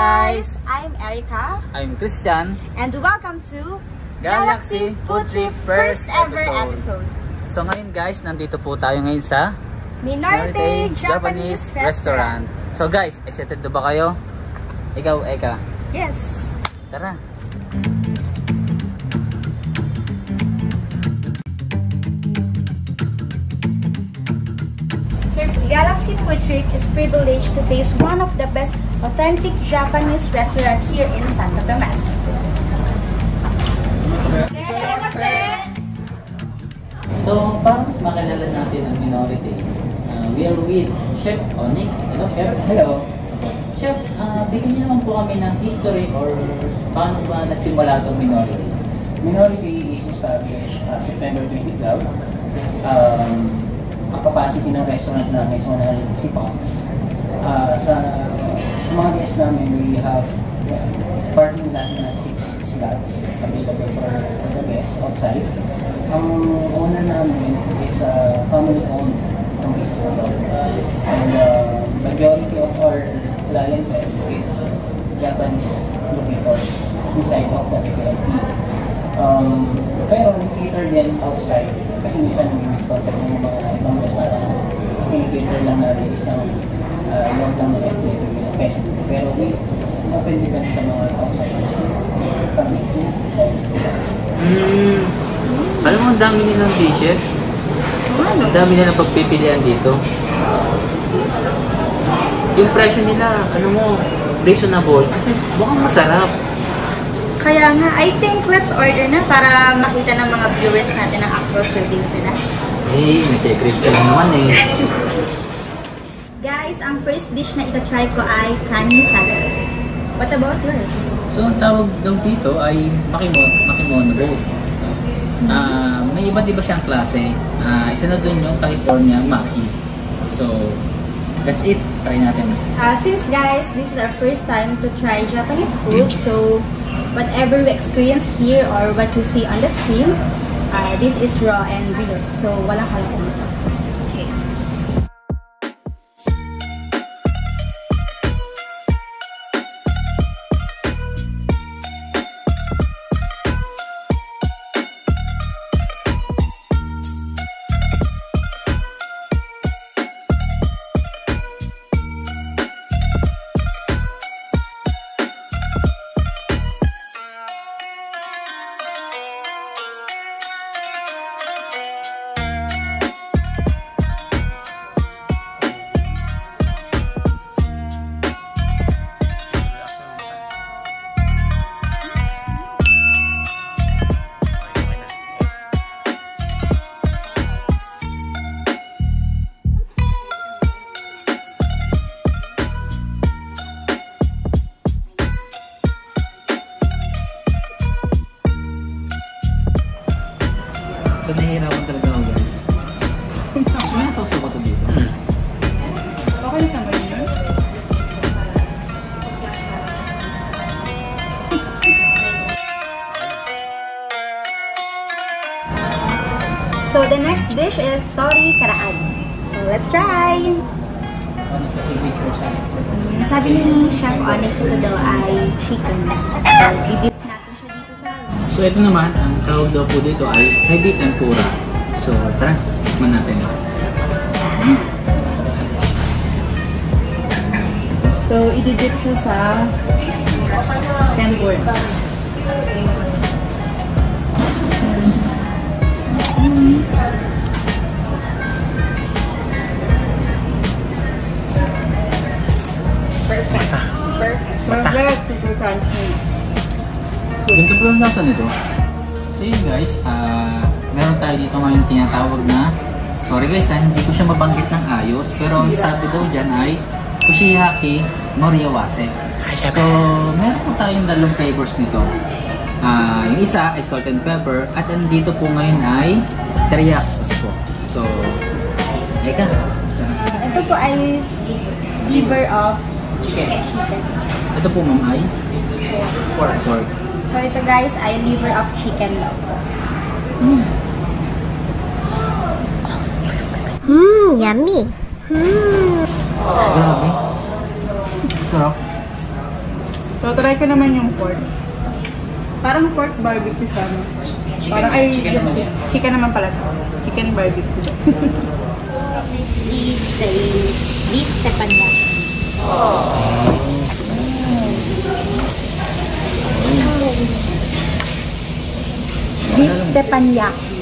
guys! I'm Erica. I'm Christian. And welcome to Galaxy Food Trip first ever episode. So ngayon guys, nandito po tayo ngayon sa Minority Japanese Restaurant. So guys, excited na ba kayo? Ikaw, Eka? Yes! Tara! Galaxy Food Trip is privileged to taste one of the best authentic Japanese restaurant here in Santa Tomas. So, para mas makilala natin ang Minority, we are with Chef Onyx. Hello, Chef. Hello. Chef, bigyan niyo naman po kami ng history or paano ba nagsimula itong Minority? Minority is established September 2012. Ang capacity ng restaurant namin is 150 pounds. Sa mga guests namin, we have parking lot na 6 slots available for the guests outside. Ang owner namin is family-owned ng business na to. And majority of our clientele is Japanese locators inside of the PLP. Pero cater din outside kasi minsan nag-misconcept ng mga ibang restaurant. Pinikater lang natin is ng loob lang ng FBA festival. Pero we open din sa mga outsiders. Alam mo, ang dami nilang dishes. Ang dami nilang pagpipilian dito. Yung presyo nila, ano mo, reasonable. Kasi mukhang masarap. Kaya nga, I think let's order na para makita ng mga viewers natin ang actual surveys nila. Eh, nag-check ka lang naman eh. Guys, ang first dish na ita-try ko ay kanin salad. What about yours? So, ang tawag daw dito ay makimono boat. May iba't iba siyang klase. Isa na dun yung California Maki. So, that's it. Try natin. Since guys, this is our first time to try Japanese food, so whatever we experience here or what you see on the screen, this is raw and real. So, walang halong dito. Okay. So, nahihirapan talaga ako guys. Gusto nga sausaw ko ito dito. Okay naman yun. So the next dish is tori karaage. So let's try! Sabi ni Chef Onyx, ito daw ay chicken. So i-dip natin siya dito sa... So, ito naman, ang tawag daw po dito ay heavy tempura. So, tara, tikman natin. So i-dip siya sa tempura. Perfect. Super crunchy. Ganito po ang lasa nito. So yun guys, meron tayo dito ngayon tinatawag na, sorry guys hindi ko siya mabanggit ng ayos, pero sabi daw dyan ay Kushiyaki Noriawase. So meron po tayong dalawang flavors nito. Yung isa ay salt and pepper, at dito po ngayon ay teriyaki sauce po. So, eka. Ito po ay liver of chicken. Ito po ma'am ay pork. So ito guys ay liver of chicken daw po. Yummy. Grabe. Sarap. So, try ko naman yung pork. Parang pork barbecue siya, no? Parang, ay, chicken naman pala to. Chicken barbecue. This is the beef teppanyaki. Beef teppanyaki.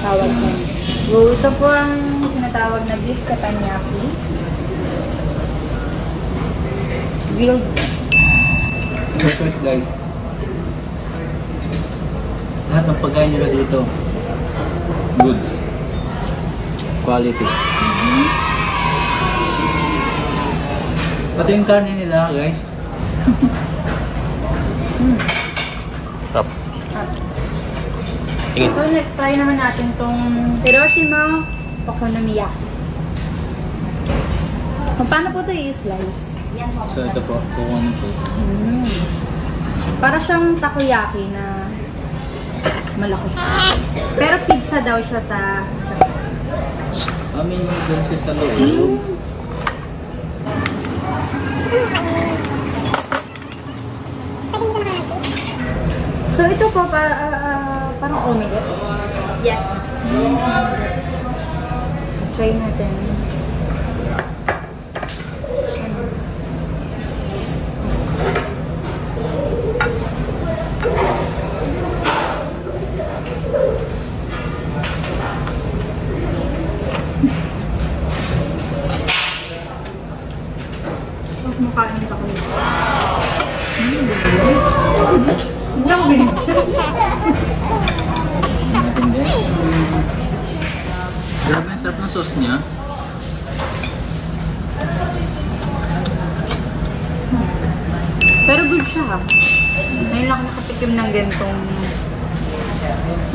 Tawag niya. So, ito po ang tinatawag na beef teppanyaki. Grilled. Perfect guys. Lahat ng pagkain nila dito, goods. Quality. Pati yung karne nila guys. Sarap. Tingin. So, next try naman natin tong Hiroshima Okonomiyaki. Kung paano po ito i-slice? So ito po, kung ano po. Para siyang takoyaki na malaki siya. Pero pizza daw siya sa May noodles sa loob. So ito po parang omelette. Yes. Try natin. Makain ako nito. Hindi ako binigyan. Natin guys. Grabe ang sarap ng sauce niya. Pero good siya ha. Ngayon lang ako nakatikim ng gantong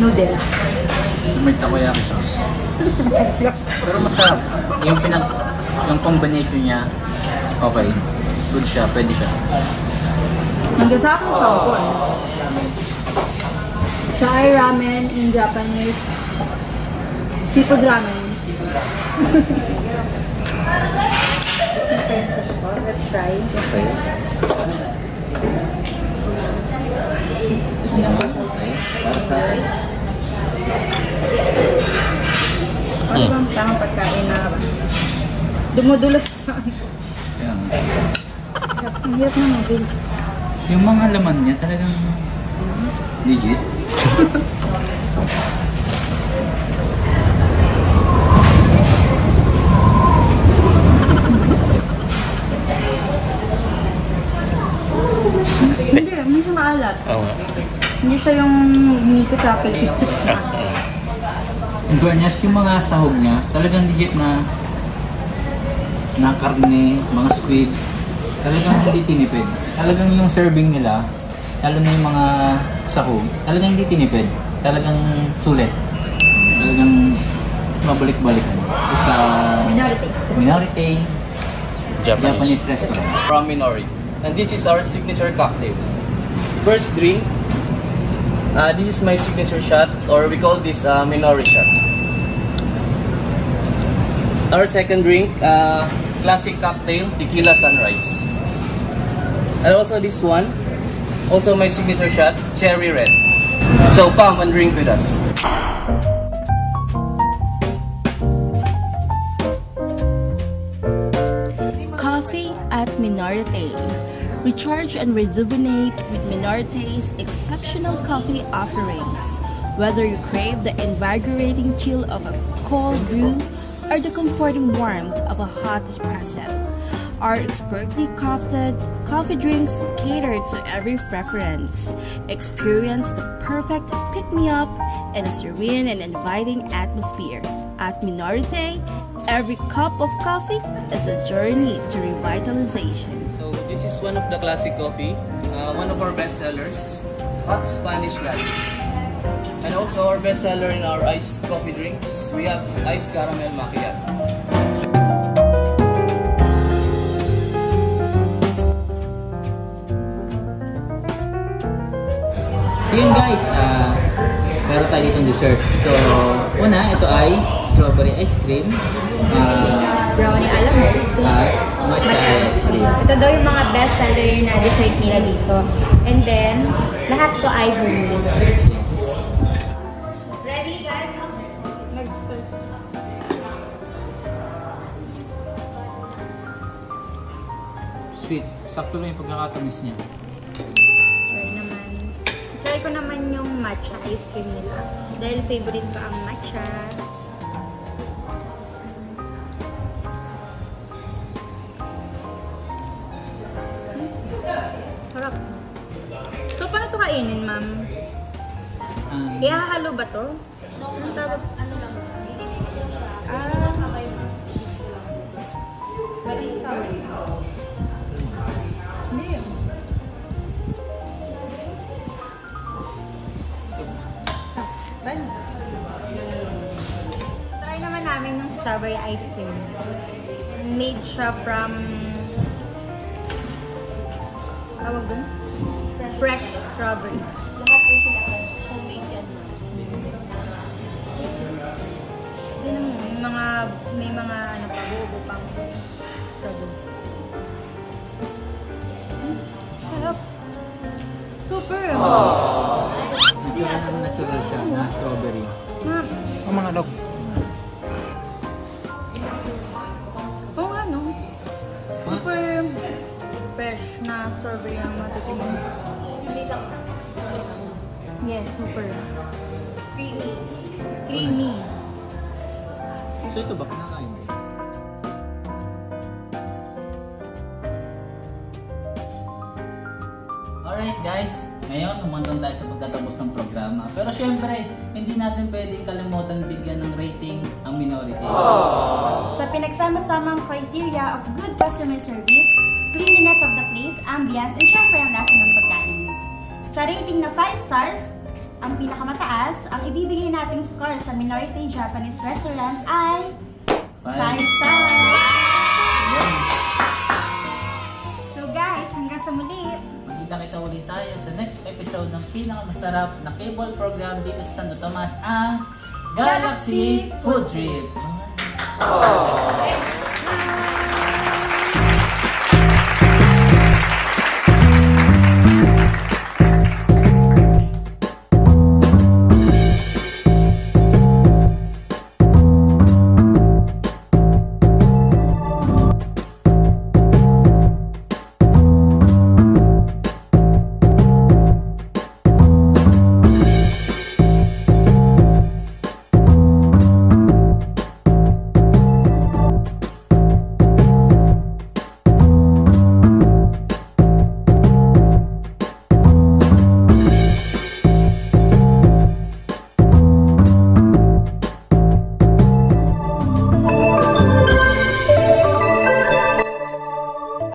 noodles. May takoyaki sauce. Pero masarap. Yung combination niya, okay. Good siya, pwede siya. Hanggang sa akin siya ako eh. Siya ay ramen in Japanese. Seafood ramen. Let's try. Okay. Ito naman, okay. Para sa akin. Ano bang tamang pagkain na dumudulas sa Ayan. ang hirap na noodles. Yung mga laman niya talagang legit. Hindi siya maalat. Oo. Hindi siya yung nito sa Pilipinas. In fairness, yung mga sahog niya, talagang legit na karne, mga squid, talagang hindi tinipid. Talagang yung serving nila, lalo na yung mga sahog, talagang hindi tinipid. Talagang sulit. Talagang mabalik-balikan. Sa Minority Japanese restaurant. From Minori. And this is our signature cocktails. First drink, this is my signature shot, or we call this Minori shot. Our second drink, classic cocktail, Tequila Sunrise. And also this one, also my signature shot, Cherry Red. So come and drink with us. Coffee at Minorite. Recharge and rejuvenate with Minorite's exceptional coffee offerings. Whether you crave the invigorating chill of a cold brew or the comforting warmth of a hot espresso, our expertly crafted coffee drinks cater to every preference. Experience the perfect pick-me-up in a serene and inviting atmosphere. At Minorite, every cup of coffee is a journey to revitalization. So this is one of the classic coffee, one of our best sellers, hot Spanish latte. And also our best seller in our iced coffee drinks, we have iced caramel macchiato. So yun guys, meron tayo ditong dessert. So, una, ito ay strawberry ice cream, Brownie alamok. at matcha ice cream. Ito daw yung mga best seller na dessert nila dito. And then, lahat to ay homemade. Ready guys? Nag-start. Sweet. Sakto lang yung pagkakatamis niya. Try naman. Try ko naman yung matcha ice cream nila. Dahil favorite ko ang matcha. Sarap. So, paano ito kainin, ma'am? Ihahalo ba to? Anong tawag? Ano lang? Hindi. Try naman namin ng strawberry ice cream. Made siya from tawag dun? Fresh strawberry. Lahat po sila homemade yan. May mga ano pa, buo pang strawberry. Sarap. Super. Natural siya na strawberry. Ang mga log. Oo nga, no? Super fresh na strawberry ang matitignan. Yes, super. Creamy. Creamy. So ito ba kinakain mo? Alright guys, ngayon umandun tayo sa pagtatapos ng programa. Pero syempre, hindi natin pwedeng kalimutan bigyan ng rating ang minority. Sa pinagsama-samang criteria of good customer service, cleanliness of the place, ambience, and syempre ang lasa ng pagkain. Sa rating na 5 stars, ang pinakamataas, ang ibibigay nating score sa Minority Japanese Restaurant ay 5 stars! So guys, hanggang sa muli! Magkita-kita ulit tayo sa next episode ng pinakamasarap na cable program dito sa Santo Tomas, ang Galaxy Food Trip.